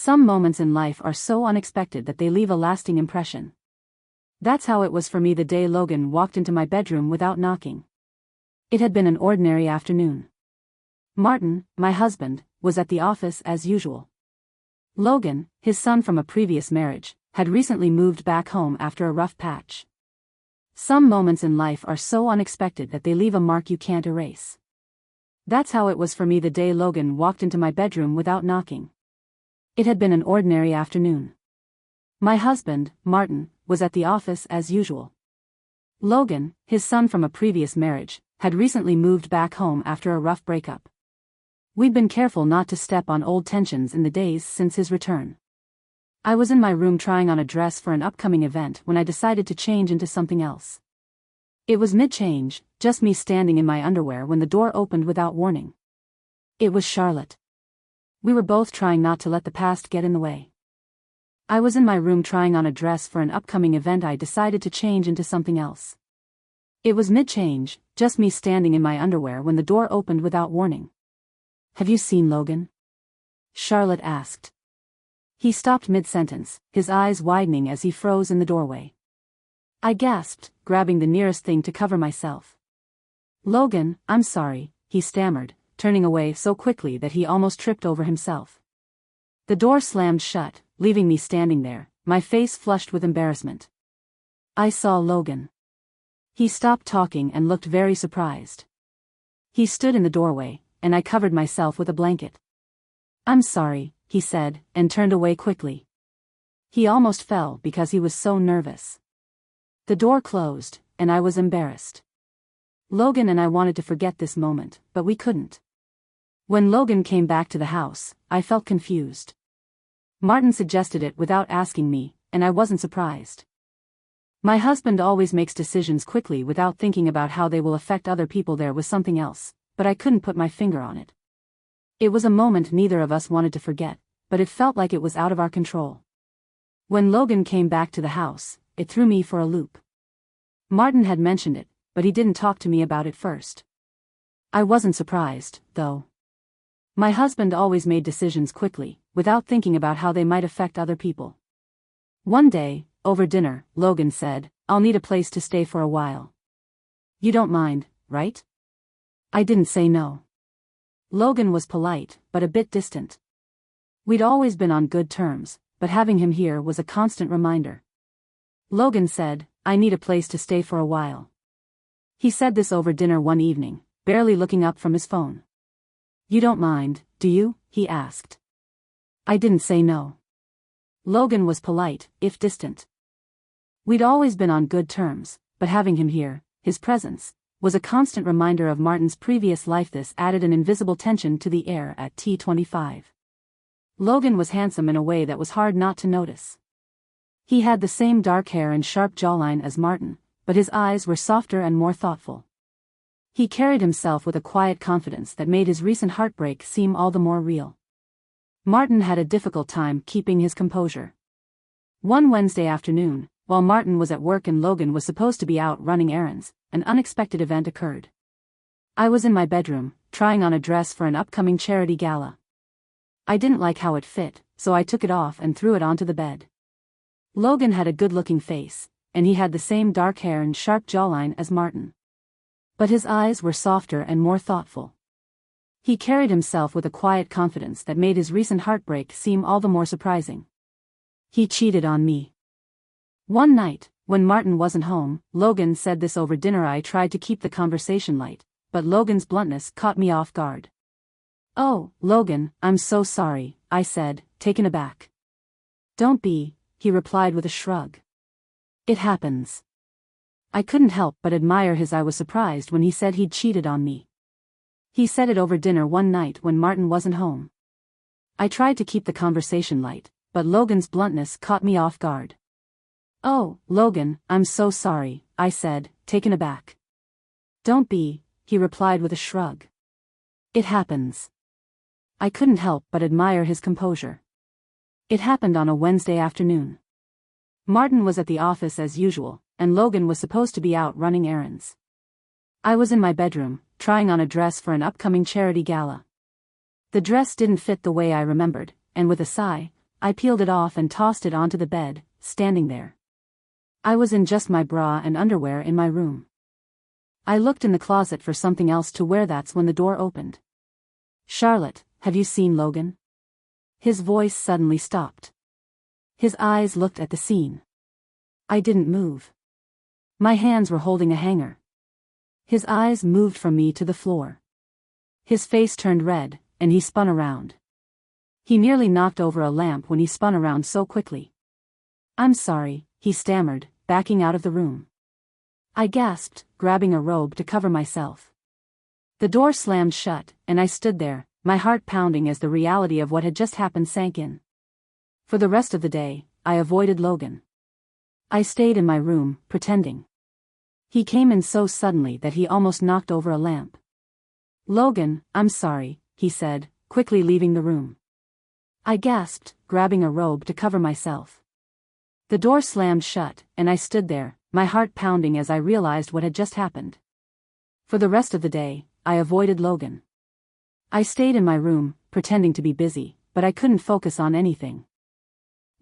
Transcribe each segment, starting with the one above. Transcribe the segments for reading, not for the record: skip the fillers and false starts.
Some moments in life are so unexpected that they leave a lasting impression. That's how it was for me the day Logan walked into my bedroom without knocking. It had been an ordinary afternoon. Martin, my husband, was at the office as usual. Logan, his son from a previous marriage, had recently moved back home after a rough patch. Some moments in life are so unexpected that they leave a mark you can't erase. That's how it was for me the day Logan walked into my bedroom without knocking. It had been an ordinary afternoon. My husband, Martin, was at the office as usual. Logan, his son from a previous marriage, had recently moved back home after a rough breakup. We'd been careful not to step on old tensions in the days since his return. I was in my room trying on a dress for an upcoming event when I decided to change into something else. It was mid-change, just me standing in my underwear when the door opened without warning. It was Charlotte. We were both trying not to let the past get in the way. I was in my room trying on a dress for an upcoming event. I decided to change into something else. It was mid-change, just me standing in my underwear when the door opened without warning. "Have you seen Logan?" Charlotte asked. He stopped mid-sentence, his eyes widening as he froze in the doorway. I gasped, grabbing the nearest thing to cover myself. "Logan, I'm sorry," he stammered, turning away so quickly that he almost tripped over himself. The door slammed shut, leaving me standing there, my face flushed with embarrassment. I saw Logan. He stopped talking and looked very surprised. He stood in the doorway, and I covered myself with a blanket. "I'm sorry," he said, and turned away quickly. He almost fell because he was so nervous. The door closed, and I was embarrassed. Logan and I wanted to forget this moment, but we couldn't. When Logan came back to the house, I felt confused. Martin suggested it without asking me, and I wasn't surprised. My husband always makes decisions quickly without thinking about how they will affect other people. There was something else, but I couldn't put my finger on it. It was a moment neither of us wanted to forget, but it felt like it was out of our control. When Logan came back to the house, it threw me for a loop. Martin had mentioned it, but he didn't talk to me about it first. I wasn't surprised, though. My husband always made decisions quickly, without thinking about how they might affect other people. One day, over dinner, Logan said, "I'll need a place to stay for a while. You don't mind, right?" I didn't say no. Logan was polite, but a bit distant. We'd always been on good terms, but having him here was a constant reminder. Logan said, "I need a place to stay for a while." He said this over dinner one evening, barely looking up from his phone. "You don't mind, do you?" he asked. I didn't say no. Logan was polite, if distant. We'd always been on good terms, but having him here, his presence, was a constant reminder of Martin's previous life. This added an invisible tension to the air at T25. Logan was handsome in a way that was hard not to notice. He had the same dark hair and sharp jawline as Martin, but his eyes were softer and more thoughtful. He carried himself with a quiet confidence that made his recent heartbreak seem all the more real. Martin had a difficult time keeping his composure. One Wednesday afternoon, while Martin was at work and Logan was supposed to be out running errands, an unexpected event occurred. I was in my bedroom, trying on a dress for an upcoming charity gala. I didn't like how it fit, so I took it off and threw it onto the bed. Logan had a good-looking face, and he had the same dark hair and sharp jawline as Martin. But his eyes were softer and more thoughtful. He carried himself with a quiet confidence that made his recent heartbreak seem all the more surprising. He cheated on me. One night, when Martin wasn't home, Logan said this over dinner. I tried to keep the conversation light, but Logan's bluntness caught me off guard. "Oh, Logan, I'm so sorry," I said, taken aback. "Don't be," he replied with a shrug. "It happens." I couldn't help but admire his. I was surprised when he said he'd cheated on me. He said it over dinner one night when Martin wasn't home. I tried to keep the conversation light, but Logan's bluntness caught me off guard. "Oh, Logan, I'm so sorry," I said, taken aback. "Don't be," he replied with a shrug. "It happens." I couldn't help but admire his composure. It happened on a Wednesday afternoon. Martin was at the office as usual, and Logan was supposed to be out running errands. I was in my bedroom, trying on a dress for an upcoming charity gala. The dress didn't fit the way I remembered, and with a sigh, I peeled it off and tossed it onto the bed, standing there. I was in just my bra and underwear in my room. I looked in the closet for something else to wear. That's when the door opened. "Charlotte, have you seen Logan?" His voice suddenly stopped. His eyes looked at the scene. I didn't move. My hands were holding a hanger. His eyes moved from me to the floor. His face turned red, and he spun around. He nearly knocked over a lamp when he spun around so quickly. "I'm sorry," he stammered, backing out of the room. I gasped, grabbing a robe to cover myself. The door slammed shut, and I stood there, my heart pounding as the reality of what had just happened sank in. For the rest of the day, I avoided Logan. I stayed in my room, pretending. He came in so suddenly that he almost knocked over a lamp. "Logan, I'm sorry," he said, quickly leaving the room. I gasped, grabbing a robe to cover myself. The door slammed shut, and I stood there, my heart pounding as I realized what had just happened. For the rest of the day, I avoided Logan. I stayed in my room, pretending to be busy, but I couldn't focus on anything.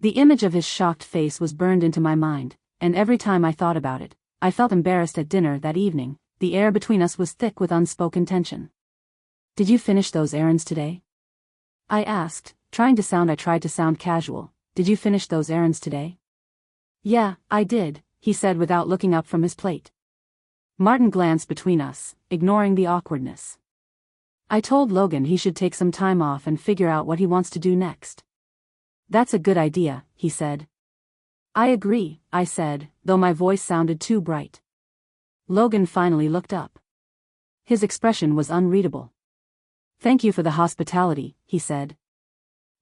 The image of his shocked face was burned into my mind, and every time I thought about it, I felt embarrassed. At dinner that evening, the air between us was thick with unspoken tension. "Did you finish those errands today?" I asked, trying to sound casual. "Did you finish those errands today?" "Yeah, I did," he said without looking up from his plate. Martin glanced between us, ignoring the awkwardness. "I told Logan he should take some time off and figure out what he wants to do next." "That's a good idea," he said. "I agree," I said, though my voice sounded too bright. Logan finally looked up. His expression was unreadable. "Thank you for the hospitality," he said.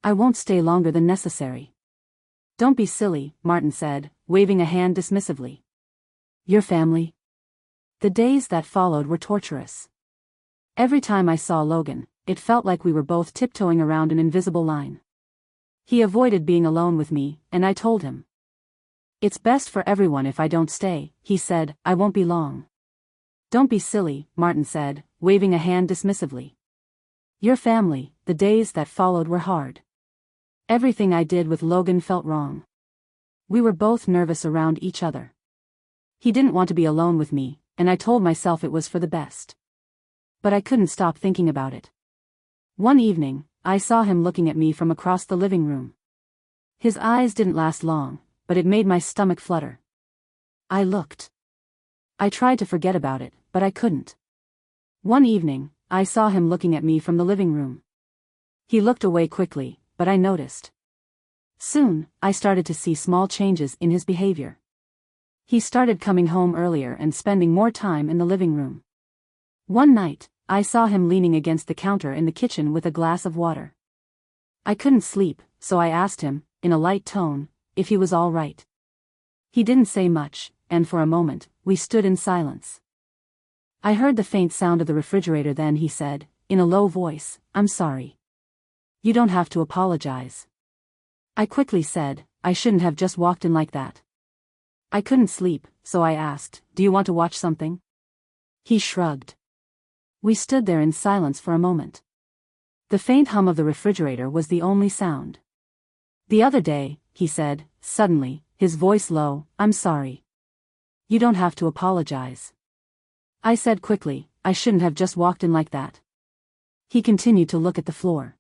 "I won't stay longer than necessary." "Don't be silly," Martin said, waving a hand dismissively. "Your family?" The days that followed were torturous. Every time I saw Logan, it felt like we were both tiptoeing around an invisible line. He avoided being alone with me, and I told him. "It's best for everyone if I don't stay," he said. "I won't be long." "Don't be silly," Martin said, waving a hand dismissively. "Your family." The days that followed were hard. Everything I did with Logan felt wrong. We were both nervous around each other. He didn't want to be alone with me, and I told myself it was for the best. But I couldn't stop thinking about it. One evening, I saw him looking at me from across the living room. His eyes didn't last long, but it made my stomach flutter. I looked. I tried to forget about it, but I couldn't. One evening, I saw him looking at me from the living room. He looked away quickly, but I noticed. Soon, I started to see small changes in his behavior. He started coming home earlier and spending more time in the living room. One night, I saw him leaning against the counter in the kitchen with a glass of water. I couldn't sleep, so I asked him, in a light tone, if he was all right. He didn't say much, and for a moment, we stood in silence. I heard the faint sound of the refrigerator. Then he said, in a low voice, "I'm sorry. You don't have to apologize." I quickly said, "I shouldn't have just walked in like that." I couldn't sleep, so I asked, "Do you want to watch something?" He shrugged. We stood there in silence for a moment. The faint hum of the refrigerator was the only sound. "The other day," he said, suddenly, his voice low, "I'm sorry. You don't have to apologize." I said quickly, "I shouldn't have just walked in like that." He continued to look at the floor.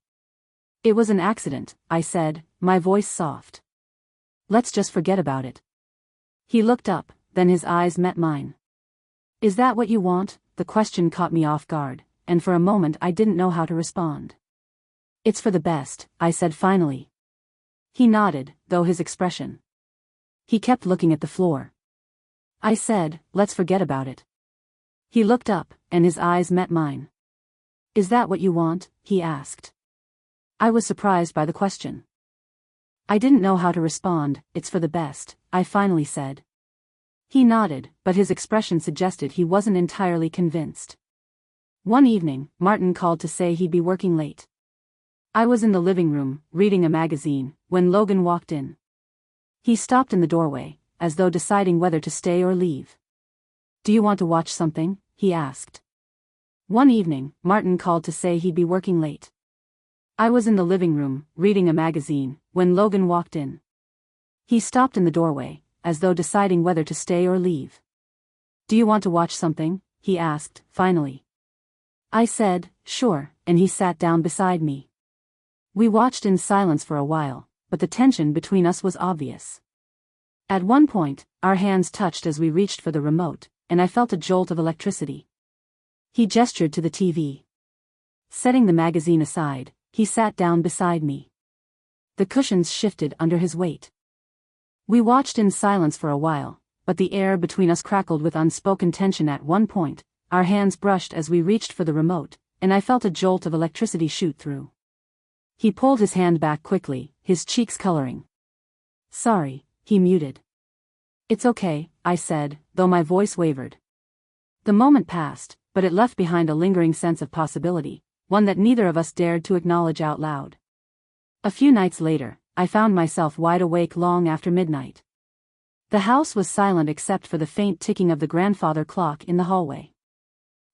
"It was an accident," I said, my voice soft. "Let's just forget about it." He looked up, then his eyes met mine. "Is that what you want?" The question caught me off guard, and for a moment I didn't know how to respond. "It's for the best," I said finally. He nodded, though his expression. He kept looking at the floor. I said, "Let's forget about it." He looked up, and his eyes met mine. "Is that what you want?" he asked. I was surprised by the question. I didn't know how to respond. "It's for the best," I finally said. He nodded, but his expression suggested he wasn't entirely convinced. One evening, Martin called to say he'd be working late. I was in the living room, reading a magazine, when Logan walked in. He stopped in the doorway, as though deciding whether to stay or leave. "Do you want to watch something?" he asked. One evening, Martin called to say he'd be working late. I was in the living room, reading a magazine, when Logan walked in. He stopped in the doorway, as though deciding whether to stay or leave. "Do you want to watch something?" he asked, finally. I said, "Sure," and he sat down beside me. We watched in silence for a while, but the tension between us was obvious. At one point, our hands touched as we reached for the remote, and I felt a jolt of electricity. He gestured to the TV. Setting the magazine aside, he sat down beside me. The cushions shifted under his weight. We watched in silence for a while, but the air between us crackled with unspoken tension. At one point, our hands brushed as we reached for the remote, and I felt a jolt of electricity shoot through. He pulled his hand back quickly, his cheeks coloring. "Sorry," he muted. "It's okay," I said, though my voice wavered. The moment passed, but it left behind a lingering sense of possibility, one that neither of us dared to acknowledge out loud. A few nights later, I found myself wide awake long after midnight. The house was silent except for the faint ticking of the grandfather clock in the hallway.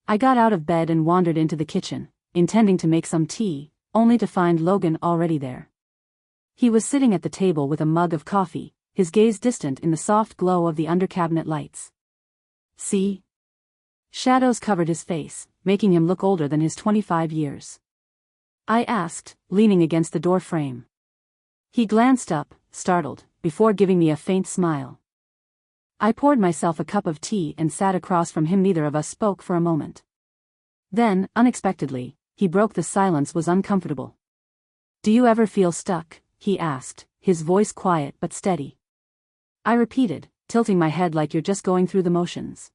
I got out of bed and wandered into the kitchen, intending to make some tea, only to find Logan already there. He was sitting at the table with a mug of coffee, his gaze distant in the soft glow of the under-cabinet lights. "See?" Shadows covered his face, making him look older than his 25 years. I asked, leaning against the door frame. He glanced up, startled, before giving me a faint smile. I poured myself a cup of tea and sat across from him. Neither of us spoke for a moment. Then, unexpectedly, he broke the silence. Was uncomfortable. "Do you ever feel stuck?" he asked, his voice quiet but steady. I repeated, tilting my head like "You're just going through the motions."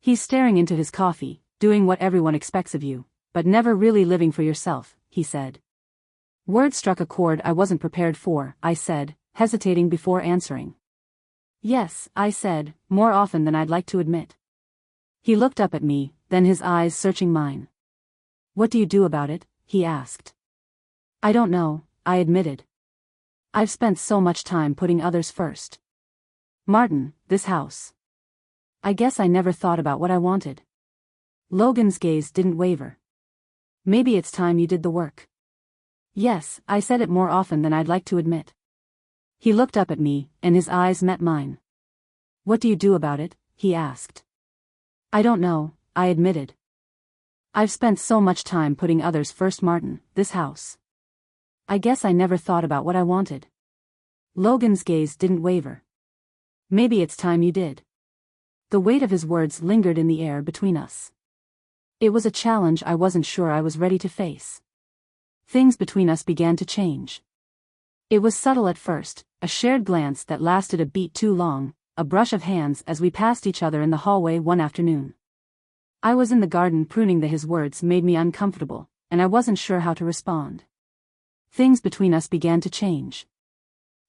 "He's staring into his coffee, doing what everyone expects of you, but never really living for yourself," he said. Words struck a chord I wasn't prepared for, I said, hesitating before answering. "Yes," I said, "more often than I'd like to admit." He looked up at me, then his eyes searching mine. "What do you do about it?" he asked. "I don't know," I admitted. "I've spent so much time putting others first. Martin, this house. I guess I never thought about what I wanted." Logan's gaze didn't waver. "Maybe it's time you did the work." "Yes," I said, "it more often than I'd like to admit." He looked up at me, and his eyes met mine. "What do you do about it?" he asked. "I don't know," I admitted. "I've spent so much time putting others first. Martin, this house. I guess I never thought about what I wanted." Logan's gaze didn't waver. "Maybe it's time you did." The weight of his words lingered in the air between us. It was a challenge I wasn't sure I was ready to face. Things between us began to change. It was subtle at first, a shared glance that lasted a beat too long, a brush of hands as we passed each other in the hallway one afternoon. I was in the garden pruning. His words made me uncomfortable, and I wasn't sure how to respond. Things between us began to change.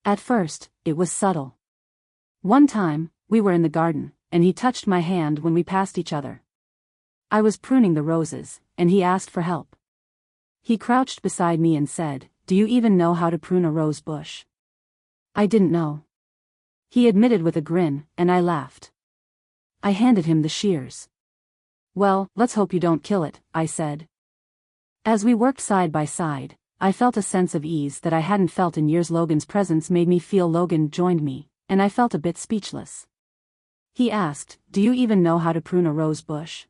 At first, it was subtle. One time, we were in the garden, and he touched my hand when we passed each other. I was pruning the roses, and he asked for help. He crouched beside me and said, "Do you even know how to prune a rose bush?" I didn't know. He admitted with a grin, and I laughed. I handed him the shears. "Well, let's hope you don't kill it," I said. As we worked side by side, I felt a sense of ease that I hadn't felt in years. Logan's presence made me feel. Logan joined me, and I felt a bit speechless. He asked, "Do you even know how to prune a rose bush?"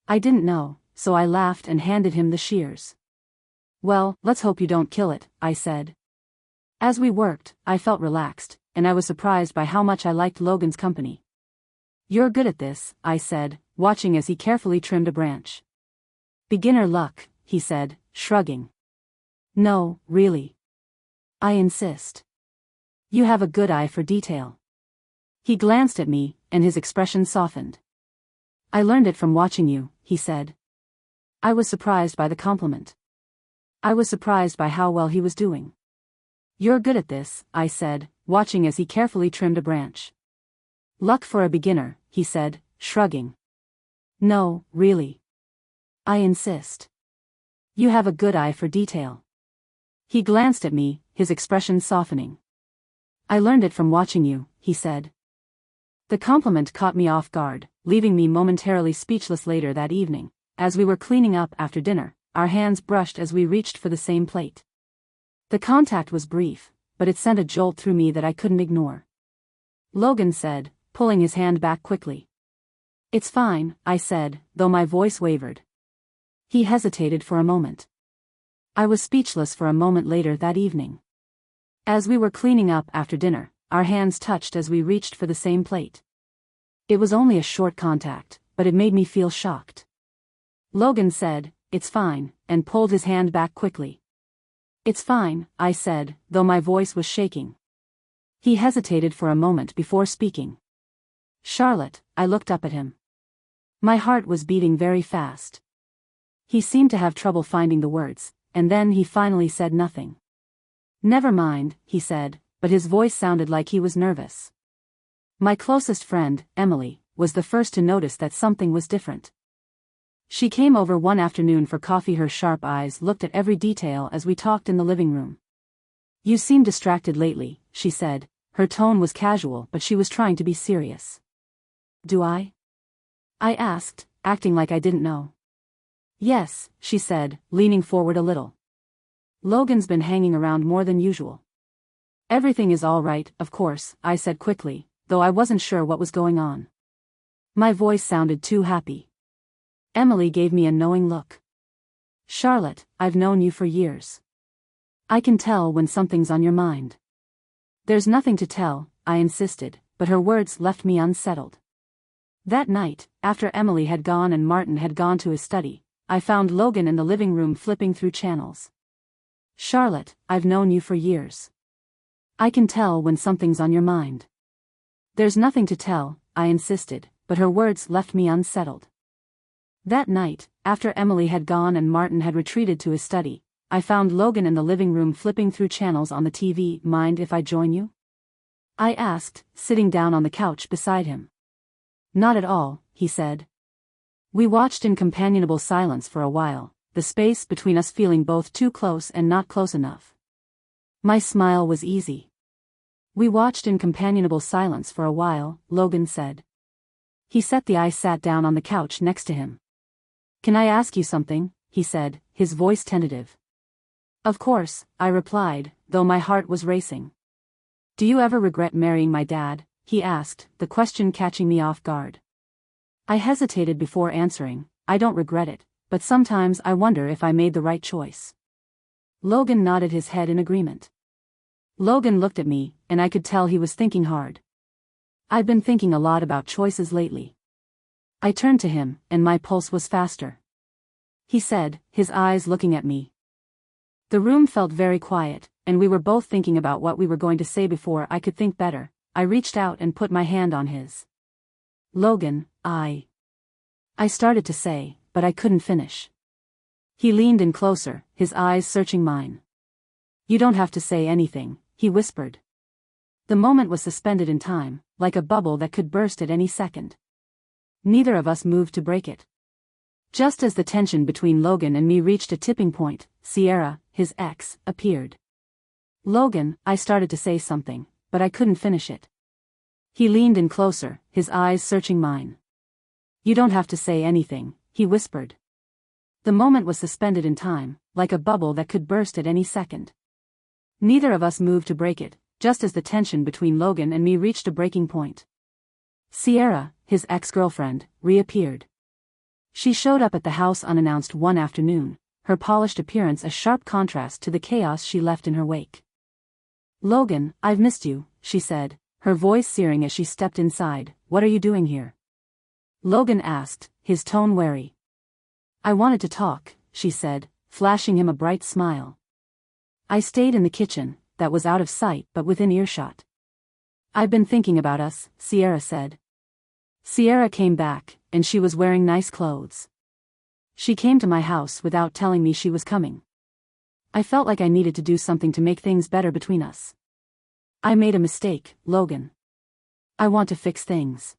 I didn't know, so I laughed and handed him the shears. "Well, let's hope you don't kill it," I said. As we worked, I felt relaxed, and I was surprised by how much I liked Logan's company. "You're good at this," I said, watching as he carefully trimmed a branch. "Beginner luck," he said, shrugging. "No, really. I insist. You have a good eye for detail." He glanced at me, and his expression softened. "I learned it from watching you," he said. I was surprised by the compliment. I was surprised by how well he was doing. "You're good at this," I said, watching as he carefully trimmed a branch. "Luck for a beginner," he said, shrugging. "No, really. I insist. You have a good eye for detail." He glanced at me, his expression softening. "I learned it from watching you," he said. The compliment caught me off guard, leaving me momentarily speechless. Later that evening, as we were cleaning up after dinner, our hands brushed as we reached for the same plate. The contact was brief, but it sent a jolt through me that I couldn't ignore. Logan said, pulling his hand back quickly. "It's fine," I said, though my voice wavered. He hesitated for a moment. I was speechless for a moment later that evening. As we were cleaning up after dinner, our hands touched as we reached for the same plate. It was only a short contact, but it made me feel shocked. Logan said, "It's fine," and pulled his hand back quickly. "It's fine," I said, though my voice was shaking. He hesitated for a moment before speaking. "Charlotte," I looked up at him. My heart was beating very fast. He seemed to have trouble finding the words, and then he finally said nothing. "Never mind," he said, but his voice sounded like he was nervous. My closest friend, Emily, was the first to notice that something was different. She came over one afternoon for coffee. Her sharp eyes looked at every detail as we talked in the living room. "You seem distracted lately," she said. Her tone was casual, but she was trying to be serious. "Do I?" I asked, acting like I didn't know. "Yes," she said, leaning forward a little. "Logan's been hanging around more than usual." "Everything is all right, of course," I said quickly, though I wasn't sure what was going on. My voice sounded too happy. Emily gave me a knowing look. "Charlotte, I've known you for years. I can tell when something's on your mind." "There's nothing to tell," I insisted, but her words left me unsettled. That night, after Emily had gone and Martin had gone to his study, I found Logan in the living room flipping through channels. "Charlotte, I've known you for years. I can tell when something's on your mind." "There's nothing to tell," I insisted, but her words left me unsettled. That night, after Emily had gone and Martin had retreated to his study, I found Logan in the living room flipping through channels on the TV. "Mind if I join you?" I asked, sitting down on the couch beside him. "Not at all," he said. We watched in companionable silence for a while, the space between us feeling both too close and not close enough. My smile was easy. "We watched in companionable silence for a while," Logan said. I sat down on the couch next to him. "Can I ask you something?" he said, his voice tentative. "Of course," I replied, though my heart was racing. "Do you ever regret marrying my dad?" he asked, the question catching me off guard. I hesitated before answering. "I don't regret it, but sometimes I wonder if I made the right choice." Logan nodded his head in agreement. Logan looked at me, and I could tell he was thinking hard. "I've been thinking a lot about choices lately." I turned to him, and my pulse was faster. He said, his eyes looking at me. The room felt very quiet, and we were both thinking about what we were going to say. Before I could think better, I reached out and put my hand on his. "Logan, I started to say, but I couldn't finish." He leaned in closer, his eyes searching mine. "You don't have to say anything," he whispered. The moment was suspended in time, like a bubble that could burst at any second. Neither of us moved to break it. Just as the tension between Logan and me reached a tipping point, Sierra, his ex, appeared. "Logan," I started to say something, but I couldn't finish it. He leaned in closer, his eyes searching mine. "You don't have to say anything," he whispered. The moment was suspended in time, like a bubble that could burst at any second. Neither of us moved to break it, just as the tension between Logan and me reached a breaking point. Sierra, his ex-girlfriend, reappeared. She showed up at the house unannounced one afternoon, her polished appearance a sharp contrast to the chaos she left in her wake. "Logan, I've missed you," she said, her voice searing as she stepped inside. "What are you doing here?" Logan asked, his tone wary. "I wanted to talk," she said, flashing him a bright smile. "I stayed in the kitchen, that was out of sight but within earshot." "I've been thinking about us," Sierra said. Sierra came back, and she was wearing nice clothes. She came to my house without telling me she was coming. I felt like I needed to do something to make things better between us. "I made a mistake, Logan. I want to fix things."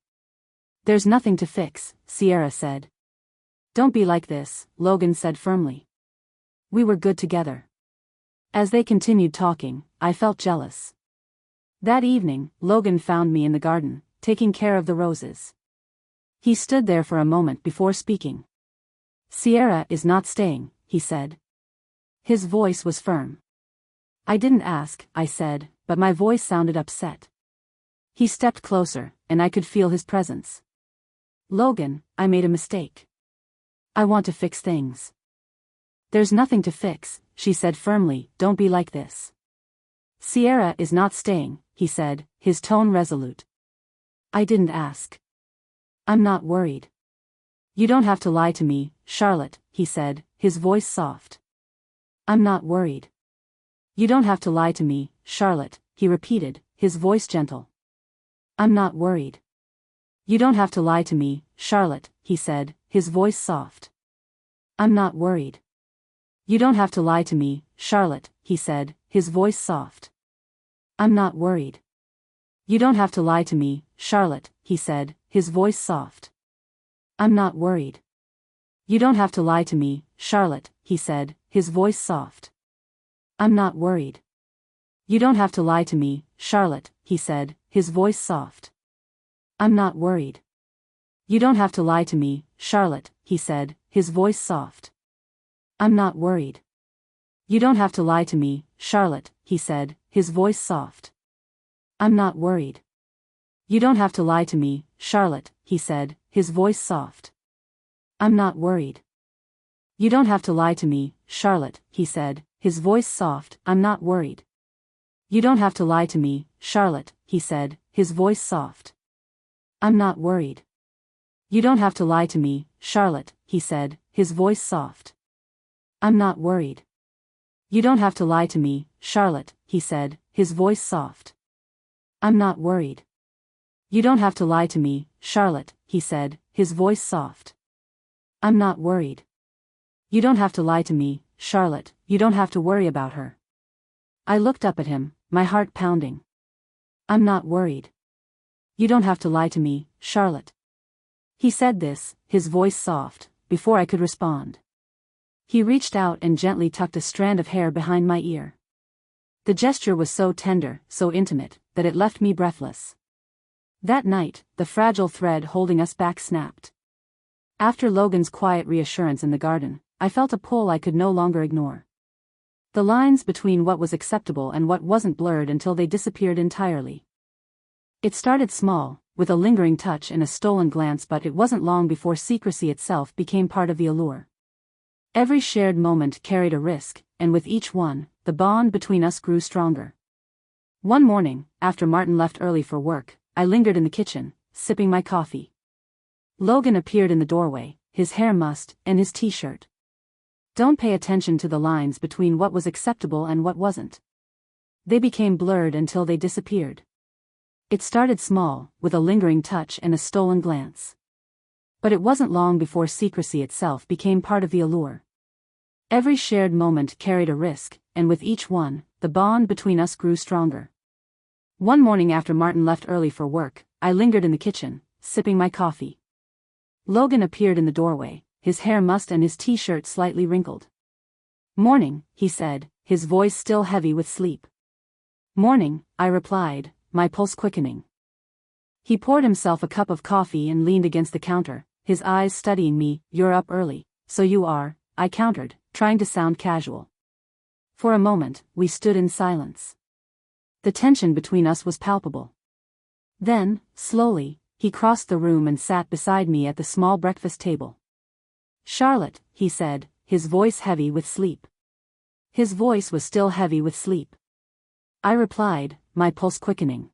"There's nothing to fix," Sierra said. "Don't be like this," Logan said firmly. "We were good together." As they continued talking, I felt jealous. That evening, Logan found me in the garden, taking care of the roses. He stood there for a moment before speaking. "Sierra is not staying," he said. His voice was firm. I didn't ask, I said, but my voice sounded upset. He stepped closer, and I could feel his presence. Logan, I made a mistake. I want to fix things. There's nothing to fix, she said firmly, don't be like this. Sierra is not staying, he said, his tone resolute. I didn't ask. I'm not worried. You don't have to lie to me, Charlotte, he said, his voice soft. I'm not worried. You don't have to lie to me, Charlotte, he repeated, his voice gentle. I'm not worried. You don't have to lie to me, Charlotte, he said, his voice soft. I'm not worried. You don't have to lie to me, Charlotte, he said, his voice soft. I'm not worried. You don't have to lie to me, Charlotte, he said, his voice soft. I'm not worried. You don't have to lie to me, Charlotte, he said, his voice soft. I'm not worried. You don't have to lie to me, Charlotte, he said, his voice soft. I'm not worried. You don't have to lie to me, Charlotte, he said, his voice soft. I'm not worried. You don't have to lie to me, Charlotte, he said, his voice soft. I'm not worried. You don't have to lie to me, Charlotte, he said, his voice soft. I'm not worried. You don't have to lie to me, Charlotte, he said, his voice soft. I'm not worried. You don't have to lie to me, Charlotte, he said, his voice soft. I'm not worried. You don't have to lie to me, Charlotte, he said, his voice soft. I'm not worried. You don't have to lie to me, Charlotte, he said, his voice soft. I'm not worried. You don't have to lie to me, Charlotte, he said, his voice soft. I'm not worried. You don't have to lie to me, Charlotte, you don't have to worry about her. I looked up at him, my heart pounding. I'm not worried. You don't have to lie to me, Charlotte. He said this, his voice soft, before I could respond. He reached out and gently tucked a strand of hair behind my ear. The gesture was so tender, so intimate, that it left me breathless. That night, the fragile thread holding us back snapped. After Logan's quiet reassurance in the garden, I felt a pull I could no longer ignore. The lines between what was acceptable and what wasn't blurred until they disappeared entirely. It started small, with a lingering touch and a stolen glance, but it wasn't long before secrecy itself became part of the allure. Every shared moment carried a risk, and with each one, the bond between us grew stronger. One morning, after Martin left early for work, I lingered in the kitchen, sipping my coffee. Logan appeared in the doorway, his hair mussed, and his t-shirt. Don't pay attention to the lines between what was acceptable and what wasn't. They became blurred until they disappeared. It started small, with a lingering touch and a stolen glance. But it wasn't long before secrecy itself became part of the allure. Every shared moment carried a risk, and with each one, the bond between us grew stronger. One morning after Martin left early for work, I lingered in the kitchen, sipping my coffee. Logan appeared in the doorway, his hair mussed and his t-shirt slightly wrinkled. "Morning," he said, his voice still heavy with sleep. "Morning," I replied, my pulse quickening. He poured himself a cup of coffee and leaned against the counter, his eyes studying me. "You're up early, so you are," I countered, trying to sound casual. For a moment, we stood in silence. The tension between us was palpable. Then, slowly, he crossed the room and sat beside me at the small breakfast table. "Charlotte," he said, his voice heavy with sleep. His voice was still heavy with sleep. I replied, my pulse quickening.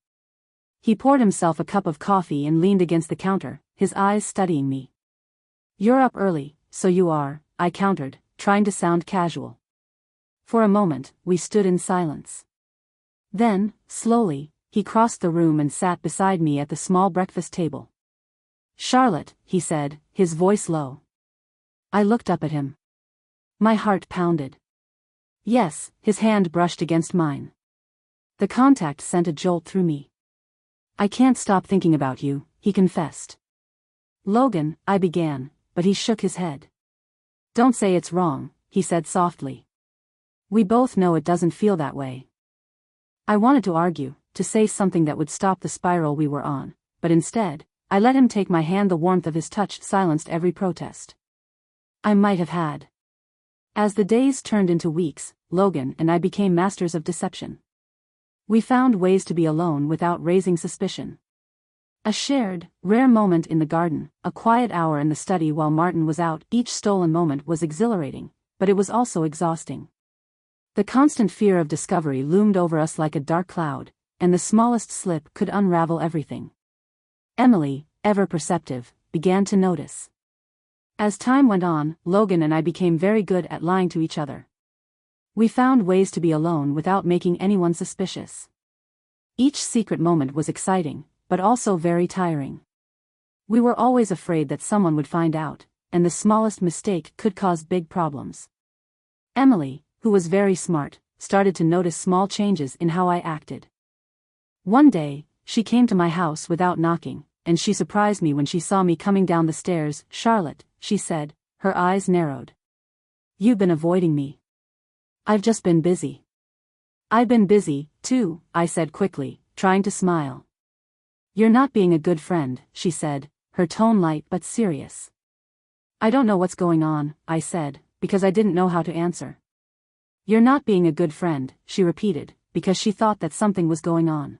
He poured himself a cup of coffee and leaned against the counter, his eyes studying me. "You're up early, so you are," I countered, trying to sound casual. For a moment, we stood in silence. Then, slowly, he crossed the room and sat beside me at the small breakfast table. "Charlotte," he said, his voice low. I looked up at him. My heart pounded. Yes, his hand brushed against mine. The contact sent a jolt through me. "I can't stop thinking about you," he confessed. "Logan," I began, but he shook his head. "Don't say it's wrong," he said softly. "We both know it doesn't feel that way." I wanted to argue, to say something that would stop the spiral we were on, but instead, I let him take my hand. The warmth of his touch silenced every protest. I might have had. As the days turned into weeks, Logan and I became masters of deception. We found ways to be alone without raising suspicion. A shared, rare moment in the garden, a quiet hour in the study while Martin was out, each stolen moment was exhilarating, but it was also exhausting. The constant fear of discovery loomed over us like a dark cloud, and the smallest slip could unravel everything. Emily, ever perceptive, began to notice. As time went on, Logan and I became very good at lying to each other. We found ways to be alone without making anyone suspicious. Each secret moment was exciting, but also very tiring. We were always afraid that someone would find out, and the smallest mistake could cause big problems. Emily, who was very smart, started to notice small changes in how I acted. One day, she came to my house without knocking, and she surprised me when she saw me coming down the stairs. "Charlotte," she said, her eyes narrowed. "You've been avoiding me." "I've just been busy." "I've been busy, too," I said quickly, trying to smile. "You're not being a good friend," she said, her tone light but serious. "I don't know what's going on," I said, because I didn't know how to answer. "You're not being a good friend," she repeated, because she thought that something was going on.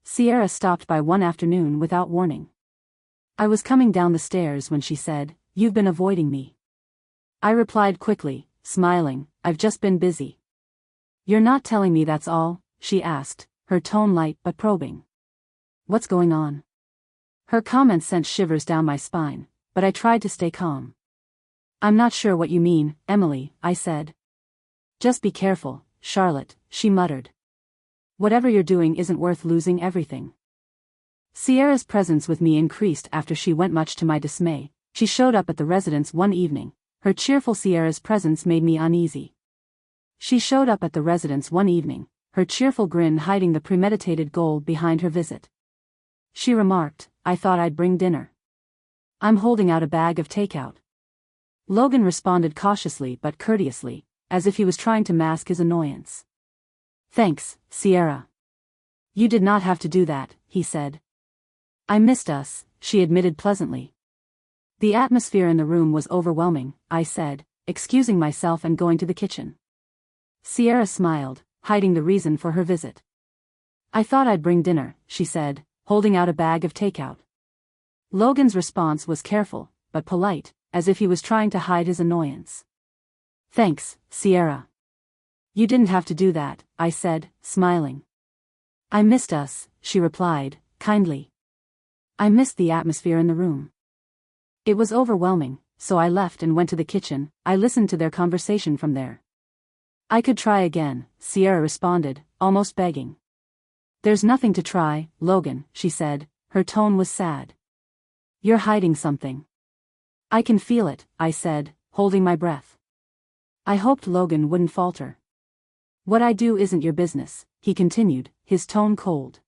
Sierra stopped by one afternoon without warning. I was coming down the stairs when she said, "You've been avoiding me." I replied quickly, smiling, "I've just been busy." "You're not telling me that's all?" she asked, her tone light but probing. "What's going on?" Her comment sent shivers down my spine, but I tried to stay calm. "I'm not sure what you mean, Emily," I said. "Just be careful, Charlotte," she muttered. "Whatever you're doing isn't worth losing everything." Sierra's presence with me increased after she went, much to my dismay. She showed up at the residence one evening. Her cheerful Sierra's presence made me uneasy. She showed up at the residence one evening, her cheerful grin hiding the premeditated goal behind her visit. She remarked, "I thought I'd bring dinner. I'm holding out a bag of takeout." Logan responded cautiously but courteously, as if he was trying to mask his annoyance. "Thanks, Sierra. You did not have to do that," he said. "I missed us," she admitted pleasantly. "The atmosphere in the room was overwhelming," I said, excusing myself and going to the kitchen. Sierra smiled, hiding the reason for her visit. "I thought I'd bring dinner," she said, holding out a bag of takeout. Logan's response was careful, but polite, as if he was trying to hide his annoyance. "Thanks, Sierra. You didn't have to do that," I said, smiling. "I missed us," she replied, kindly. "I missed the atmosphere in the room. It was overwhelming, so I left and went to the kitchen. I listened to their conversation from there." "I could try again," Sierra responded, almost begging. "There's nothing to try, Logan," she said, her tone was sad. "You're hiding something." "I can feel it," I said, holding my breath. I hoped Logan wouldn't falter. "What I do isn't your business," he continued, his tone cold.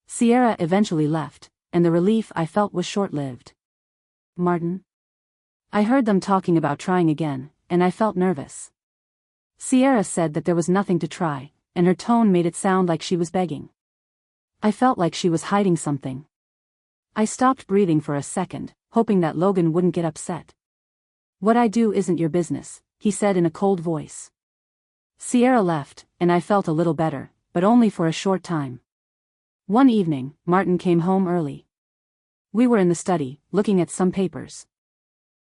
Sierra eventually left, and the relief I felt was short-lived. "Martin?" I heard them talking about trying again, and I felt nervous. Sierra said that there was nothing to try, and her tone made it sound like she was begging. I felt like she was hiding something. I stopped breathing for a second, hoping that Logan wouldn't get upset. "What I do isn't your business," he said in a cold voice. Sierra left, and I felt a little better, but only for a short time. One evening, Martin came home early. We were in the study, looking at some papers.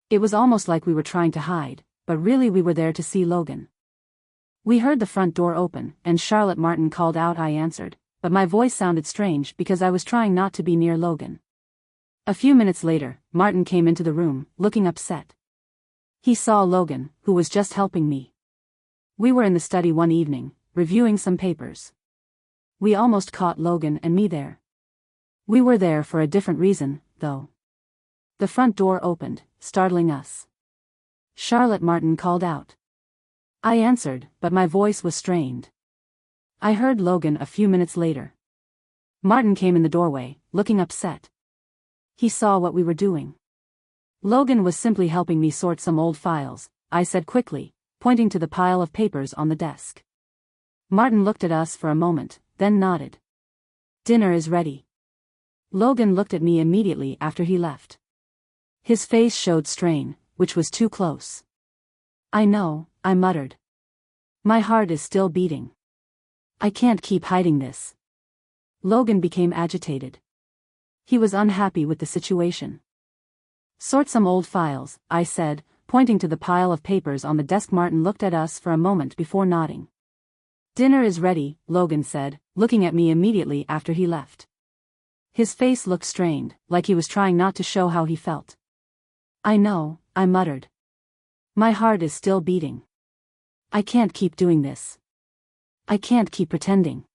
It was almost like we were trying to hide, but really we were there to see Logan. We heard the front door open, and Charlotte. Martin called out. I answered, but my voice sounded strange because I was trying not to be near Logan. A few minutes later, Martin came into the room, looking upset. He saw Logan, who was just helping me. We were in the study one evening, reviewing some papers. We almost caught Logan and me there. We were there for a different reason, though. The front door opened, startling us. "Charlotte," Martin called out. I answered, but my voice was strained. I heard Logan a few minutes later. Martin came in the doorway, looking upset. He saw what we were doing. "Logan was simply helping me sort some old files," I said quickly, pointing to the pile of papers on the desk. Martin looked at us for a moment, then nodded. "Dinner is ready." Logan looked at me immediately after he left. His face showed strain, which was too close. I know, I muttered. My heart is still beating. I can't keep hiding this. Logan became agitated. He was unhappy with the situation. Sort some old files, I said, pointing to the pile of papers on the desk. Martin looked at us for a moment before nodding. Dinner is ready, Logan said, looking at me immediately after he left. His face looked strained, like he was trying not to show how he felt. I know, I muttered. My heart is still beating. I can't keep doing this. I can't keep pretending.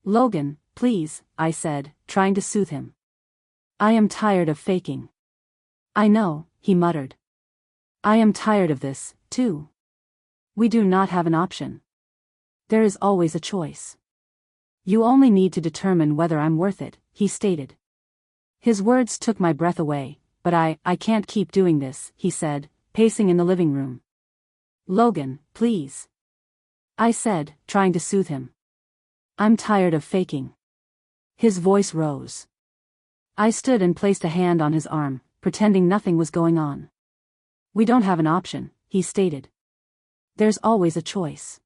Logan, please, I said, trying to soothe him. I am tired of faking. I know, he muttered. I am tired of this, too. We do not have an option. There is always a choice. You only need to determine whether I'm worth it, he stated. His words took my breath away, but I can't keep doing this, he said, pacing in the living room. Logan, please. I said, trying to soothe him. I'm tired of faking. His voice rose. I stood and placed a hand on his arm, pretending nothing was going on. We don't have an option, he stated. There's always a choice.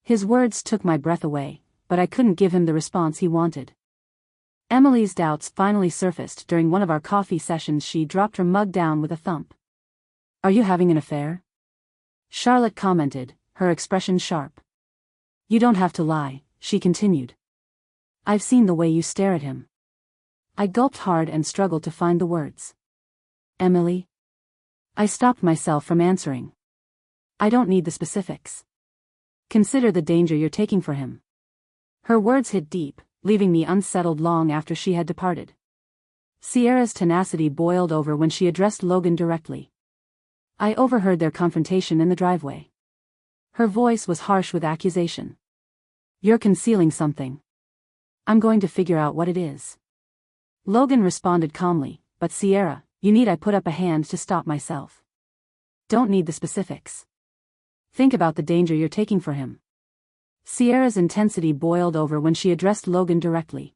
His words took my breath away, but I couldn't give him the response he wanted. Emily's doubts finally surfaced during one of our coffee sessions. She dropped her mug down with a thump. Are you having an affair? Charlotte commented, her expression sharp. You don't have to lie, she continued. I've seen the way you stare at him. I gulped hard and struggled to find the words. Emily? I stopped myself from answering. I don't need the specifics. Consider the danger you're taking for him. Her words hit deep, leaving me unsettled long after she had departed. Sierra's tenacity boiled over when she addressed Logan directly. I overheard their confrontation in the driveway. Her voice was harsh with accusation. You're concealing something. I'm going to figure out what it is. Logan responded calmly, but Sierra, I put up a hand to stop myself. Don't need the specifics. Think about the danger you're taking for him. Sierra's intensity boiled over when she addressed Logan directly.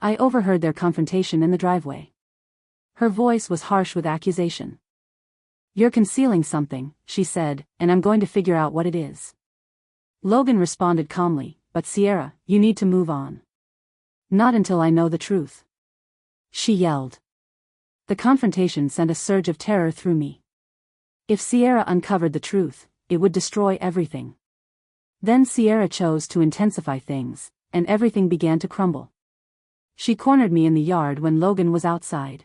I overheard their confrontation in the driveway. Her voice was harsh with accusation. You're concealing something, she said, and I'm going to figure out what it is. Logan responded calmly, but Sierra, you need to move on. Not until I know the truth. She yelled. The confrontation sent a surge of terror through me. If Sierra uncovered the truth, it would destroy everything. Then Sierra chose to intensify things, and everything began to crumble. She cornered me in the yard when Logan was outside.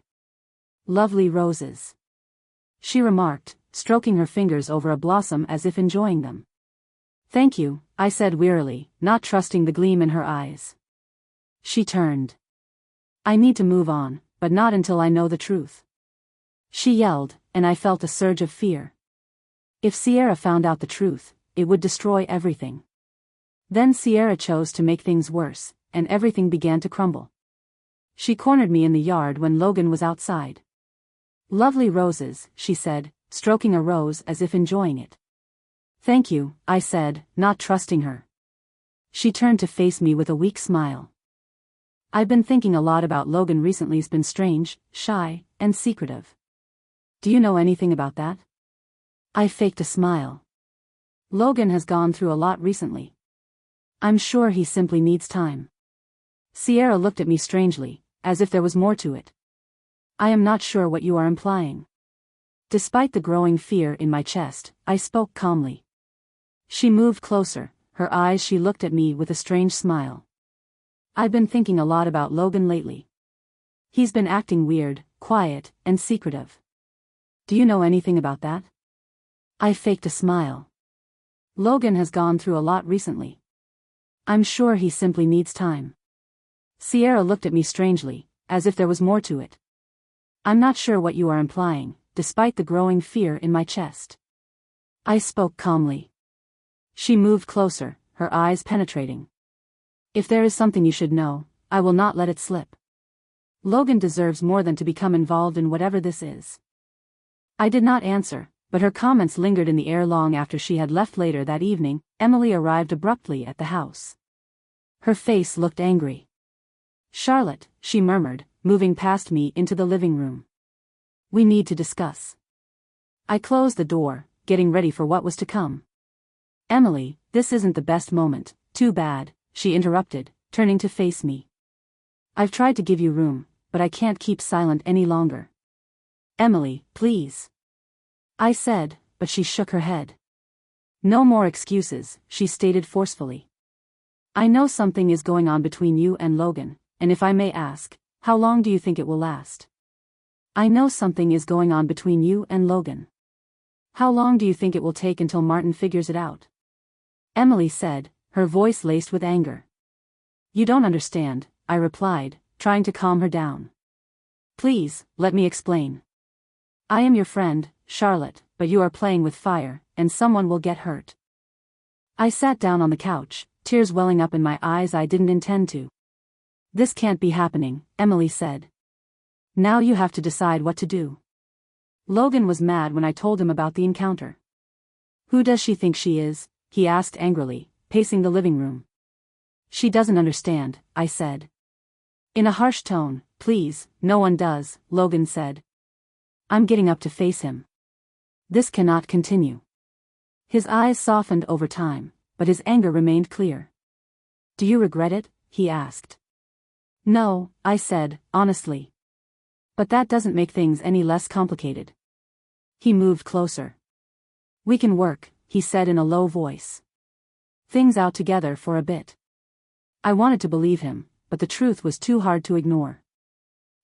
Lovely roses, she remarked, stroking her fingers over a blossom as if enjoying them. Thank you, I said wearily, not trusting the gleam in her eyes. She turned. I need to move on, but not until I know the truth. She yelled, and I felt a surge of fear. If Sierra found out the truth, it would destroy everything. Then Sierra chose to make things worse, and everything began to crumble. She cornered me in the yard when Logan was outside. Lovely roses, she said, stroking a rose as if enjoying it. Thank you, I said, not trusting her. She turned to face me with a weak smile. I've been thinking a lot about Logan recently. He's been strange, shy, and secretive. Do you know anything about that? I faked a smile. Logan has gone through a lot recently. I'm sure he simply needs time. Sierra looked at me strangely, as if there was more to it. I am not sure what you are implying. Despite the growing fear in my chest, I spoke calmly. She moved closer, her eyes. She looked at me with a strange smile. I've been thinking a lot about Logan lately. He's been acting weird, quiet, and secretive. Do you know anything about that? I faked a smile. Logan has gone through a lot recently. I'm sure he simply needs time. Sierra looked at me strangely, as if there was more to it. I'm not sure what you are implying, despite the growing fear in my chest. I spoke calmly. She moved closer, her eyes penetrating. If there is something you should know, I will not let it slip. Logan deserves more than to become involved in whatever this is. I did not answer, but her comments lingered in the air long after she had left. Later that evening, Emily arrived abruptly at the house. Her face looked angry. Charlotte, she murmured, moving past me into the living room. We need to discuss. I closed the door, getting ready for what was to come. Emily, this isn't the best moment, too bad, she interrupted, turning to face me. I've tried to give you room, but I can't keep silent any longer. Emily, please. I said, but she shook her head. No more excuses, she stated forcefully. I know something is going on between you and Logan, and if I may ask, how long do you think it will last? I know something is going on between you and Logan. How long do you think it will take until Martin figures it out? Emily said, her voice laced with anger. You don't understand, I replied, trying to calm her down. Please, let me explain. I am your friend, Charlotte, but you are playing with fire, and someone will get hurt. I sat down on the couch, tears welling up in my eyes. I didn't intend to. This can't be happening, Emily said. Now you have to decide what to do. Logan was mad when I told him about the encounter. Who does she think she is? He asked angrily, pacing the living room. She doesn't understand, I said. In a harsh tone, please, no one does, Logan said. I'm getting up to face him. This cannot continue. His eyes softened over time, but his anger remained clear. Do you regret it? He asked. No, I said, honestly. But that doesn't make things any less complicated. He moved closer. We can work, he said in a low voice. Things out together for a bit. I wanted to believe him, but the truth was too hard to ignore.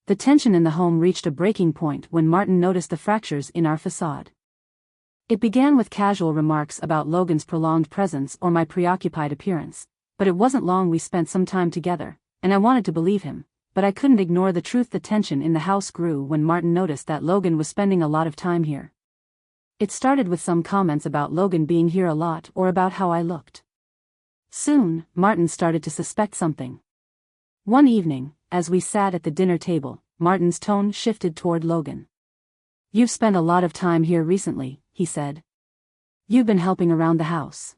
The tension in the home reached a breaking point when Martin noticed the fractures in our facade. It began with casual remarks about Logan's prolonged presence or my preoccupied appearance, but it wasn't long we spent some time together, and I wanted to believe him, but I couldn't ignore the truth. The tension in the house grew when Martin noticed that Logan was spending a lot of time here. It started with some comments about Logan being here a lot or about how I looked. Soon, Martin started to suspect something. One evening, as we sat at the dinner table, Martin's tone shifted toward Logan. You've spent a lot of time here recently, he said. You've been helping around the house.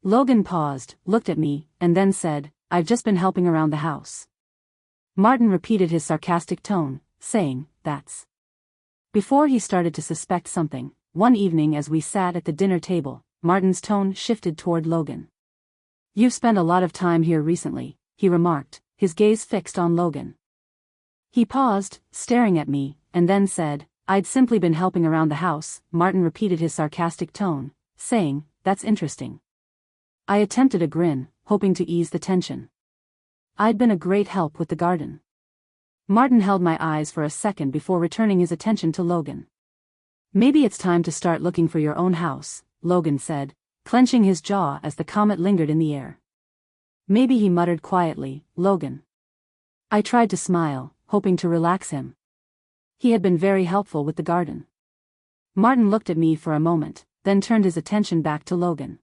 Logan paused, looked at me, and then said, I've just been helping around the house. Martin repeated his sarcastic tone, saying, that's. Before he started to suspect something, one evening as we sat at the dinner table, Martin's tone shifted toward Logan. You've spent a lot of time here recently, he remarked, his gaze fixed on Logan. He paused, staring at me, and then said, I'd simply been helping around the house. Martin repeated his sarcastic tone, saying, that's interesting. I attempted a grin, hoping to ease the tension. I'd been a great help with the garden. Martin held my eyes for a second before returning his attention to Logan. Maybe it's time to start looking for your own house, Logan said, clenching his jaw as the comment lingered in the air. Maybe, he muttered quietly, Logan. I tried to smile, hoping to relax him. He had been very helpful with the garden. Martin looked at me for a moment, then turned his attention back to Logan.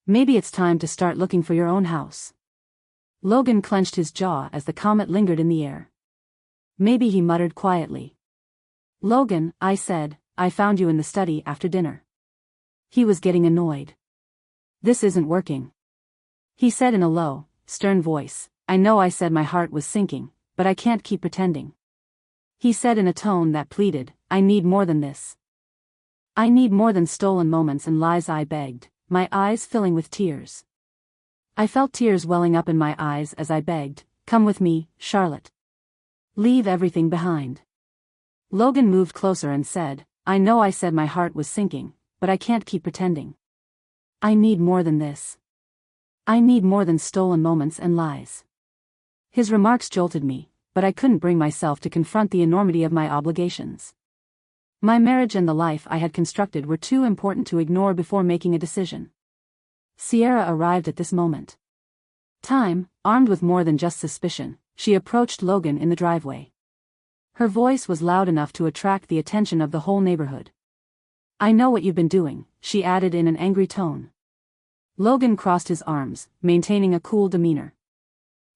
Maybe it's time to start looking for your own house. Logan clenched his jaw as the comment lingered in the air. Maybe, he muttered quietly. Logan, I said, I found you in the study after dinner. He was getting annoyed. This isn't working. He said in a low, stern voice, I know I said my heart was sinking, but I can't keep pretending. He said in a tone that pleaded, I need more than this. I need more than stolen moments and lies, I begged, my eyes filling with tears. I felt tears welling up in my eyes as I begged, come with me, Charlotte. Leave everything behind. Logan moved closer and said, I know I said my heart was sinking, but I can't keep pretending. I need more than this. I need more than stolen moments and lies. His remarks jolted me, but I couldn't bring myself to confront the enormity of my obligations. My marriage and the life I had constructed were too important to ignore before making a decision. Sierra arrived at this moment. Time, armed with more than just suspicion, she approached Logan in the driveway. Her voice was loud enough to attract the attention of the whole neighborhood. I know what you've been doing, she added in an angry tone. Logan crossed his arms, maintaining a cool demeanor.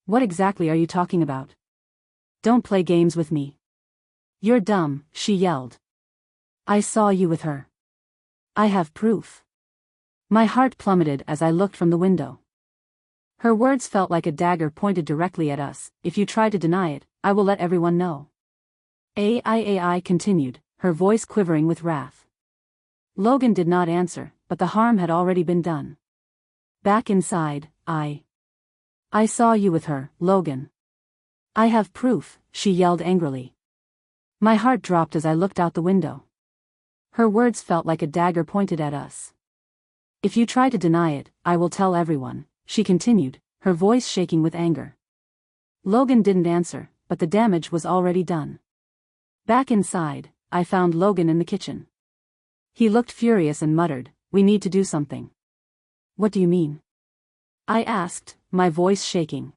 What exactly are you talking about? Don't play games with me. You're dumb, she yelled. I saw you with her. I have proof. My heart plummeted as I looked from the window. Her words felt like a dagger pointed directly at us. If you try to deny it, I will let everyone know. AI continued, her voice quivering with wrath. Logan did not answer, but the harm had already been done. Back inside, I saw you with her, Logan. I have proof, she yelled angrily. My heart dropped as I looked out the window. Her words felt like a dagger pointed at us. If you try to deny it, I will tell everyone, she continued, her voice shaking with anger. Logan didn't answer, but the damage was already done. Back inside, I found Logan in the kitchen. He looked furious and muttered, "We need to do something." "What do you mean?" I asked, my voice shaking.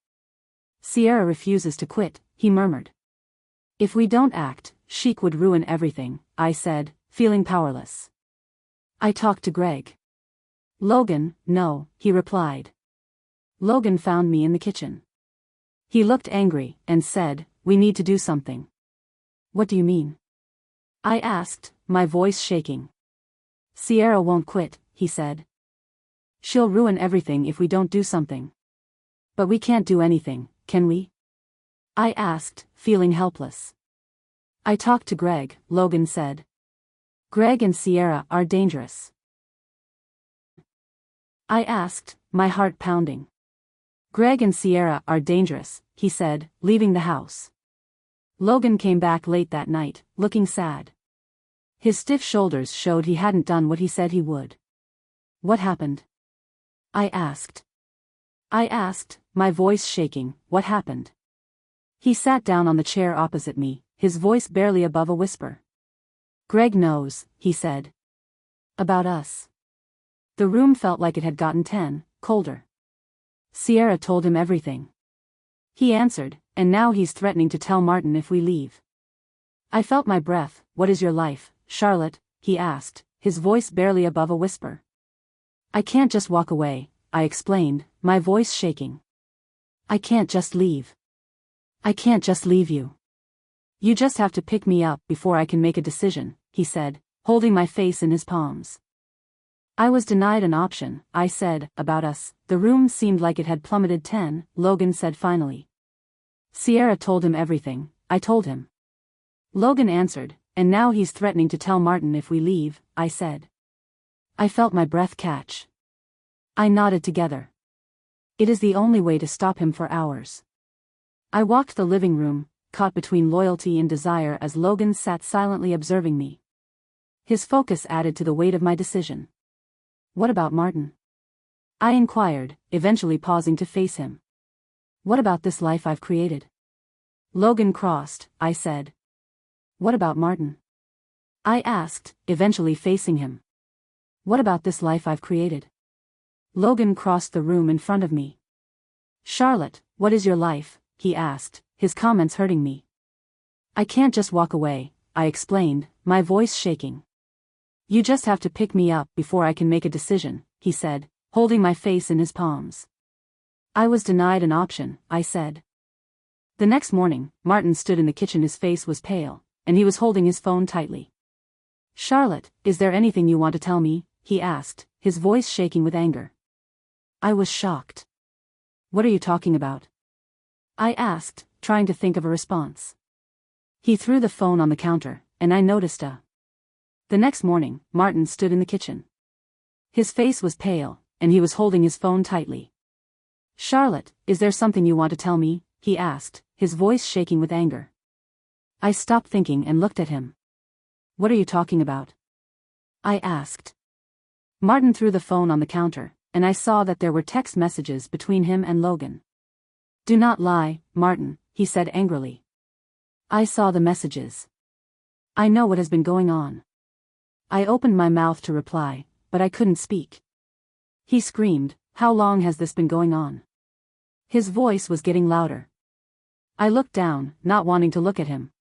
"Sierra refuses to quit," he murmured. "If we don't act, Sheik would ruin everything," I said, feeling powerless. I talked to Greg. "Logan, no," he replied. Logan found me in the kitchen. He looked angry, and said, "We need to do something." "What do you mean?" I asked, my voice shaking. "Sierra won't quit," he said. "She'll ruin everything if we don't do something." "But we can't do anything, can we?" I asked, feeling helpless. "I talked to Greg," Logan said. "Greg and Sierra are dangerous." I asked, my heart pounding. "Greg and Sierra are dangerous," he said, leaving the house. Logan came back late that night, looking sad. His stiff shoulders showed he hadn't done what he said he would. "What happened?" I asked. My voice shaking, "What happened?" He sat down on the chair opposite me, his voice barely above a whisper. "Greg knows," he said. "About us." The room felt like it had gotten colder. "Sierra told him everything," he answered, "and now he's threatening to tell Martin if we leave." I felt my breath. "What is your life, Charlotte?" he asked, his voice barely above a whisper. "I can't just walk away," I explained, my voice shaking. "I can't just leave. I can't just leave you. You just have to pick me up before I can make a decision," he said, holding my face in his palms. "I was denied an option," I said. "About us." The room seemed like it had plummeted 10, Logan said finally. "Sierra told him everything," I told him. Logan answered, "And now he's threatening to tell Martin if we leave," I said. I felt my breath catch. I nodded together. It is the only way to stop him for hours. I walked the living room, caught between loyalty and desire as Logan sat silently observing me. His focus added to the weight of my decision. "What about Martin?" I inquired, eventually pausing to face him. "What about this life I've created?" Logan crossed, I said. "What about Martin?" I asked, eventually facing him. "What about this life I've created?" Logan crossed the room in front of me. "Charlotte, what is your life?" he asked, his comments hurting me. "I can't just walk away," I explained, my voice shaking. "You just have to pick me up before I can make a decision," he said, holding my face in his palms. "I was denied an option," I said. The next morning, Martin stood in the kitchen. His face was pale, and he was holding his phone tightly. "Charlotte, is there anything you want to tell me?" he asked, his voice shaking with anger. I was shocked. "What are you talking about?" I asked, trying to think of a response. He threw the phone on the counter, and I noticed The next morning, Martin stood in the kitchen. His face was pale, and he was holding his phone tightly. "Charlotte, is there something you want to tell me?" he asked, his voice shaking with anger. I stopped thinking and looked at him. "What are you talking about?" I asked. Martin threw the phone on the counter, and I saw that there were text messages between him and Logan. "Do not lie, Martin," he said angrily. I saw the messages. "I know what has been going on." I opened my mouth to reply, but I couldn't speak. He screamed, "How long has this been going on?" His voice was getting louder. I looked down, not wanting to look at him.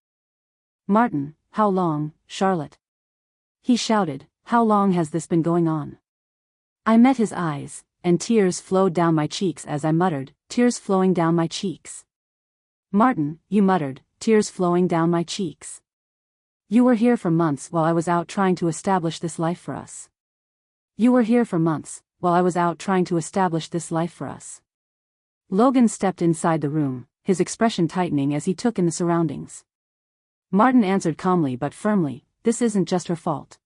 "Martin, how long, Charlotte?" He shouted, "How long has this been going on?" I met his eyes, and tears flowed down my cheeks as I muttered, tears flowing down my cheeks. "Martin," you muttered, tears flowing down my cheeks. "You were here for months while I was out trying to establish this life for us. You were here for months, while I was out trying to establish this life for us." Logan stepped inside the room, his expression tightening as he took in the surroundings. Martin answered calmly but firmly, "This isn't just her fault.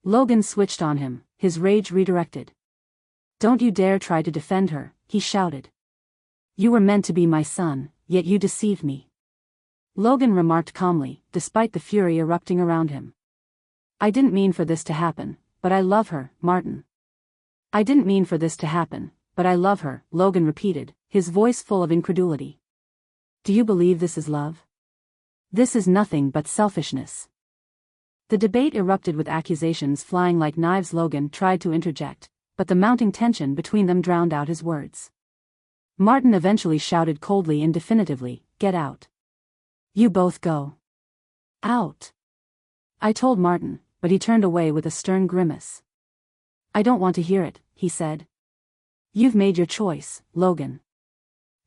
Logan switched on him, his rage redirected. "Don't you dare try to defend her," he shouted. "You were meant to be my son, yet you deceived me." Logan remarked calmly, despite the fury erupting around him. "I didn't mean for this to happen, but I love her, Martin." "I didn't mean for this to happen, but I love her," Logan repeated, his voice full of incredulity. "Do you believe this is love? This is nothing but selfishness." The debate erupted with accusations flying like knives. Logan tried to interject, but the mounting tension between them drowned out his words. Martin eventually shouted coldly and definitively, "Get out. You both go. Out." I told Martin, but he turned away with a stern grimace. "I don't want to hear it," he said. "You've made your choice, Logan."